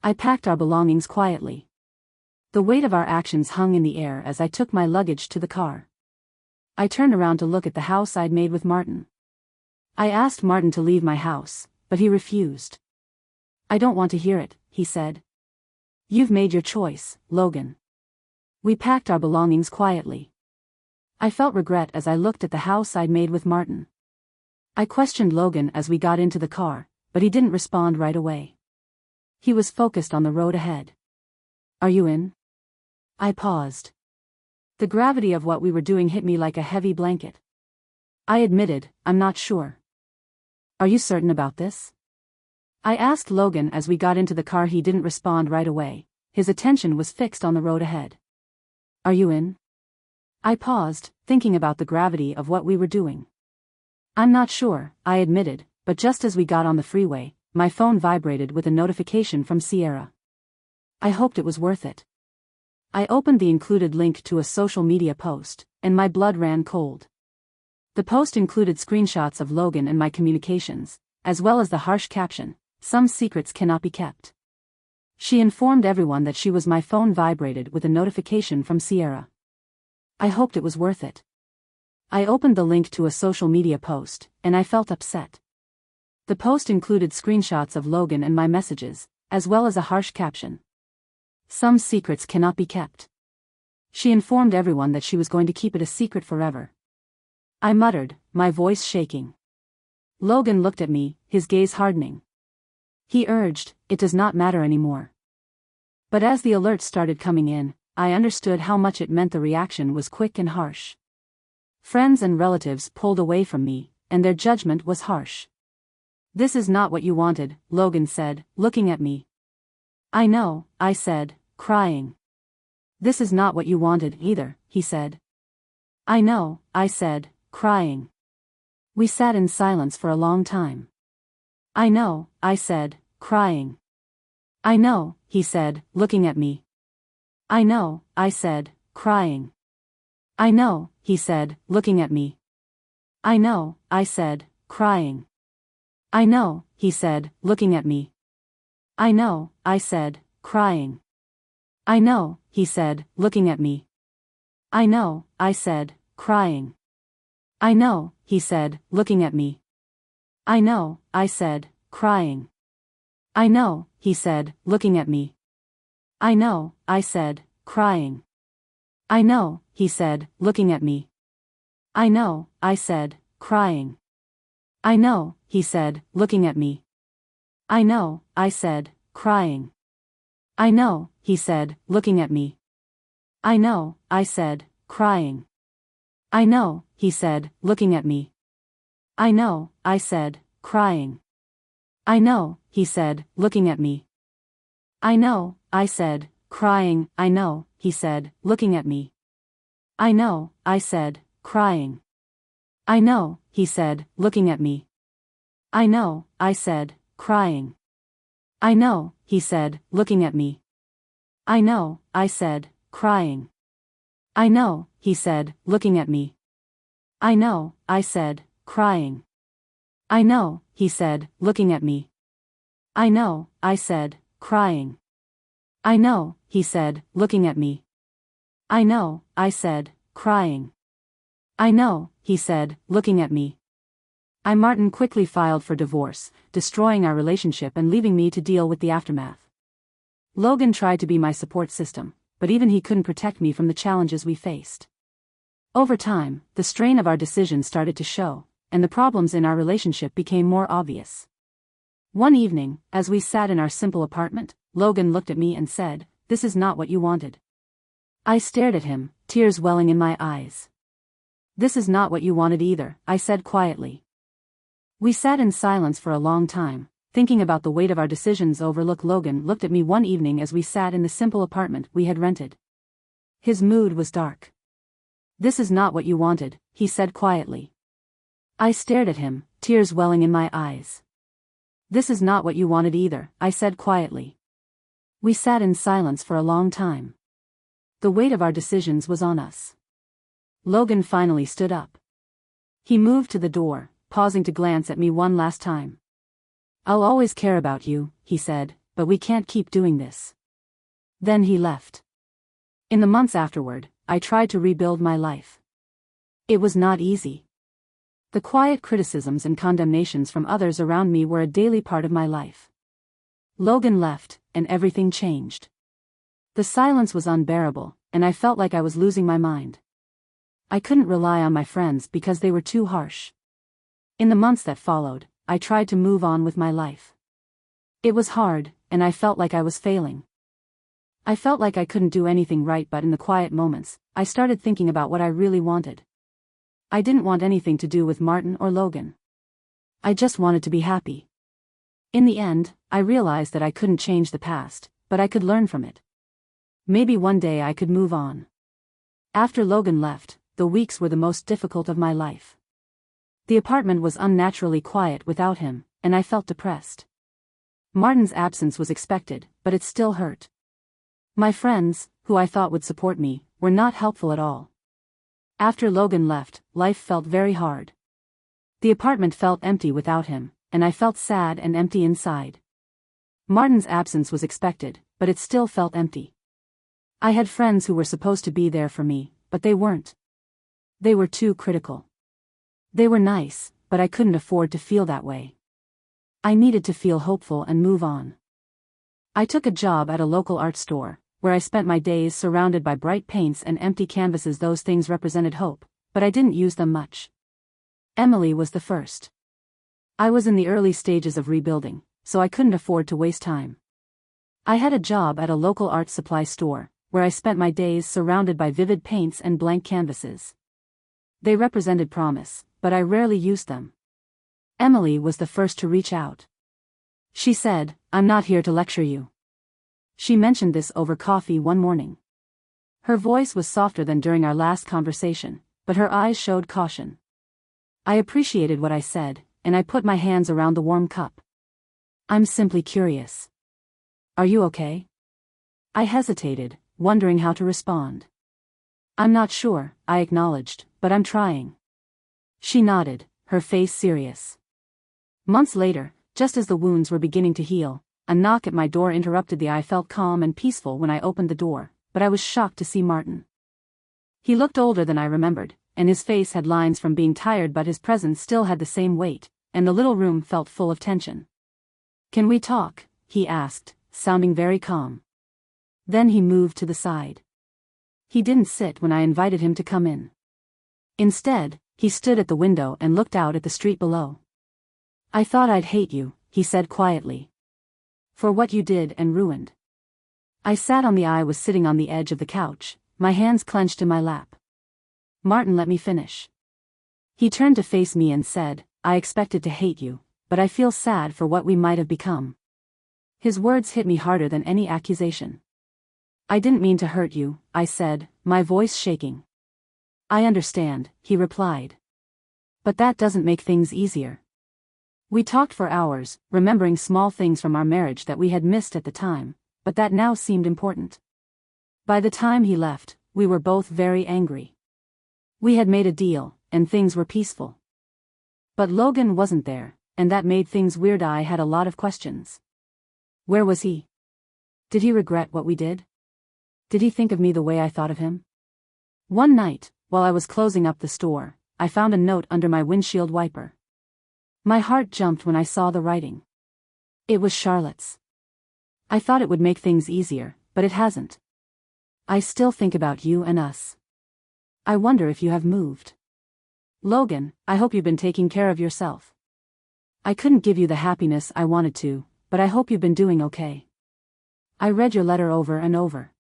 I packed our belongings quietly. The weight of our actions hung in the air as I took my luggage to the car. I turned around to look at the house I'd made with Martin. I asked Martin to leave my house, but he refused. "I don't want to hear it," he said. "You've made your choice, Logan." We packed our belongings quietly. I felt regret as I looked at the house I'd made with Martin. I questioned Logan as we got into the car, but he didn't respond right away. He was focused on the road ahead. "Are you in?" I paused. The gravity of what we were doing hit me like a heavy blanket. I admitted, "I'm not sure." "Are you certain about this?" I asked Logan as we got into the car. He didn't respond right away, his attention was fixed on the road ahead. "Are you in?" I paused, thinking about the gravity of what we were doing. "I'm not sure," I admitted, but just as we got on the freeway, my phone vibrated with a notification from Sierra. I hoped it was worth it. I opened the included link to a social media post, and my blood ran cold. The post included screenshots of Logan and my communications, as well as the harsh caption, "Some secrets cannot be kept." She informed everyone that she was. My phone vibrated with a notification from Sierra. I hoped it was worth it. I opened the link to a social media post, and I felt upset. The post included screenshots of Logan and my messages, as well as a harsh caption. "Some secrets cannot be kept." She informed everyone that she was going to keep it a secret forever. I muttered, my voice shaking. Logan looked at me, his gaze hardening. He urged, "It does not matter anymore." But as the alerts started coming in, I understood how much it meant. The reaction was quick and harsh. Friends and relatives pulled away from me, and their judgment was harsh. "This is not what you wanted," Logan said, looking at me. "I know," I said, crying. "This is not what you wanted either," he said. "I know," I said, crying. We sat in silence for a long time. "I know," I said, crying. "I know," he said, looking at me. "I know," I said, crying. "I know," he said, looking at me. "I know," I said, crying. "I know," he said, looking at me. "I know," I said, crying. "I know," he said, looking at me. "I know," I said, crying. "I know," he said, looking at me. "I know," I said, crying. "I know," he said, looking at me. "I know," I said, crying. "I know," he said, looking at me. "I know," I said, crying. "I know," he said, looking at me. "I know," I said, crying. "I know," he said, looking at me. "I know," I said, crying. "I know," he said, looking at me. "I know," I said, crying. "I know," he said, looking at me. "I know," I said, crying. "I know," he said, looking at me. "I know," I said, crying. "I know," he said, looking at me. "I know," I said, crying. "I know," he said, looking at me. "I know," I said, crying. "I know," he said, looking at me. "I know," I said, crying. "I know," he said, looking at me. "I know," I said, crying. "I know," he said, looking at me. "I know," I said, crying. "I know," he said, looking at me. Martin quickly filed for divorce, destroying our relationship and leaving me to deal with the aftermath. Logan tried to be my support system, but even he couldn't protect me from the challenges we faced. Over time, the strain of our decisions started to show, and the problems in our relationship became more obvious. One evening, as we sat in our simple apartment, Logan looked at me and said, "This is not what you wanted." I stared at him, tears welling in my eyes. "This is not what you wanted either," I said quietly. We sat in silence for a long time, thinking about the weight of our decisions. Logan looked at me one evening as we sat in the simple apartment we had rented. His mood was dark. "This is not what you wanted," he said quietly. I stared at him, tears welling in my eyes. "This is not what you wanted either," I said quietly. We sat in silence for a long time. The weight of our decisions was on us. Logan finally stood up. He moved to the door, pausing to glance at me one last time. "I'll always care about you," he said, "but we can't keep doing this." Then he left. In the months afterward, I tried to rebuild my life. It was not easy. The quiet criticisms and condemnations from others around me were a daily part of my life. Logan left, and everything changed. The silence was unbearable, and I felt like I was losing my mind. I couldn't rely on my friends because they were too harsh. In the months that followed, I tried to move on with my life. It was hard, and I felt like I was failing. I felt like I couldn't do anything right, but in the quiet moments, I started thinking about what I really wanted. I didn't want anything to do with Martin or Logan. I just wanted to be happy. In the end, I realized that I couldn't change the past, but I could learn from it. Maybe one day I could move on. After Logan left, the weeks were the most difficult of my life. The apartment was unnaturally quiet without him, and I felt depressed. Martin's absence was expected, but it still hurt. My friends, who I thought would support me, were not helpful at all. After Logan left, life felt very hard. The apartment felt empty without him, and I felt sad and empty inside. Martin's absence was expected, but it still felt empty. I had friends who were supposed to be there for me, but they weren't. They were too critical. They were nice, but I couldn't afford to feel that way. I needed to feel hopeful and move on. I took a job at a local art store, where I spent my days surrounded by bright paints and empty canvases. Those things represented hope, but I didn't use them much. Emily was the first. I was in the early stages of rebuilding, so I couldn't afford to waste time. I had a job at a local art supply store, where I spent my days surrounded by vivid paints and blank canvases. They represented promise, but I rarely used them. Emily was the first to reach out. She said, "I'm not here to lecture you." She mentioned this over coffee one morning. Her voice was softer than during our last conversation, but her eyes showed caution. I appreciated what I said, and I put my hands around the warm cup. "I'm simply curious. Are you okay?" I hesitated, wondering how to respond. "I'm not sure," I acknowledged, "but I'm trying." She nodded, her face serious. Months later, just as the wounds were beginning to heal, a knock at my door interrupted the. I felt calm and peaceful when I opened the door, but I was shocked to see Martin. He looked older than I remembered, and his face had lines from being tired, but his presence still had the same weight, and the little room felt full of tension. "Can we talk?" he asked, sounding very calm. Then he moved to the side. He didn't sit when I invited him to come in. Instead, he stood at the window and looked out at the street below. "I thought I'd hate you," he said quietly. "For what you did and ruined." I sat on the. I was sitting on the edge of the couch, my hands clenched in my lap. Martin let me finish. He turned to face me and said, "I expected to hate you, but I feel sad for what we might have become." His words hit me harder than any accusation. "I didn't mean to hurt you," I said, my voice shaking. "I understand," he replied. "But that doesn't make things easier." We talked for hours, remembering small things from our marriage that we had missed at the time, but that now seemed important. By the time he left, we were both very angry. We had made a deal, and things were peaceful. But Logan wasn't there, and that made things weird. I had a lot of questions. Where was he? Did he regret what we did? Did he think of me the way I thought of him? One night, while I was closing up the store, I found a note under my windshield wiper. My heart jumped when I saw the writing. It was Charlotte's. I thought it would make things easier, but it hasn't. "I still think about you and us. I wonder if you have moved. Logan, I hope you've been taking care of yourself. I couldn't give you the happiness I wanted to, but I hope you've been doing okay. I read your letter over and over.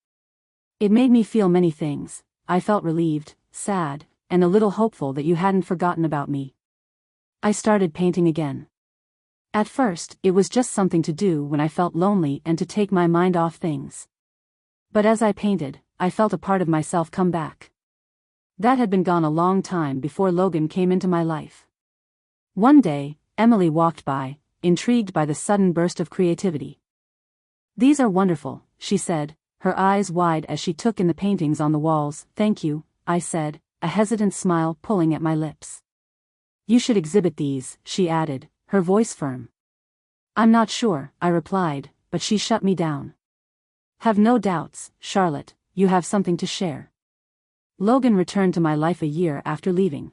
It made me feel many things. I felt relieved, sad, and a little hopeful that you hadn't forgotten about me. I started painting again. At first, it was just something to do when I felt lonely and to take my mind off things. But as I painted, I felt a part of myself come back. That had been gone a long time before Logan came into my life. One day, Emily walked by, intrigued by the sudden burst of creativity. "These are wonderful," she said, her eyes wide as she took in the paintings on the walls. "Thank you," I said, a hesitant smile pulling at my lips. "You should exhibit these," she added, her voice firm. "I'm not sure," I replied, but she shut me down. "Have no doubts, Charlotte, you have something to share." Logan returned to my life a year after leaving.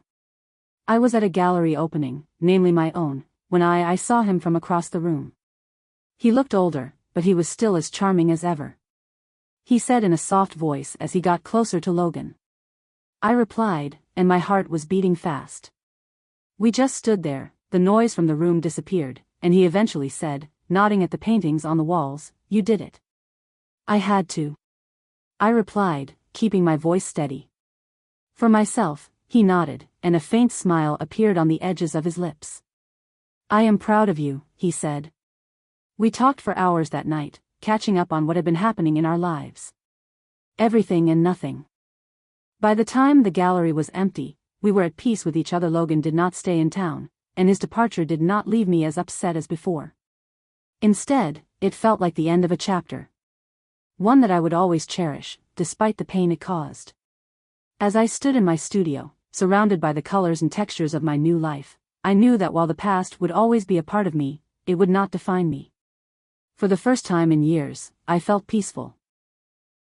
I was at a gallery opening, namely my own, when I saw him from across the room. He looked older, but he was still as charming as ever. He said in a soft voice as he got closer to Logan. I replied, and my heart was beating fast. We just stood there, the noise from the room disappeared, and he eventually said, nodding at the paintings on the walls, "You did it." "I had to," I replied, keeping my voice steady. For myself, he nodded, and a faint smile appeared on the edges of his lips. "I am proud of you," he said. We talked for hours that night, catching up on what had been happening in our lives. Everything and nothing. By the time the gallery was empty, we were at peace with each other. Logan did not stay in town, and his departure did not leave me as upset as before. Instead, it felt like the end of a chapter. One that I would always cherish, despite the pain it caused. As I stood in my studio, surrounded by the colors and textures of my new life, I knew that while the past would always be a part of me, it would not define me. For the first time in years, I felt peaceful.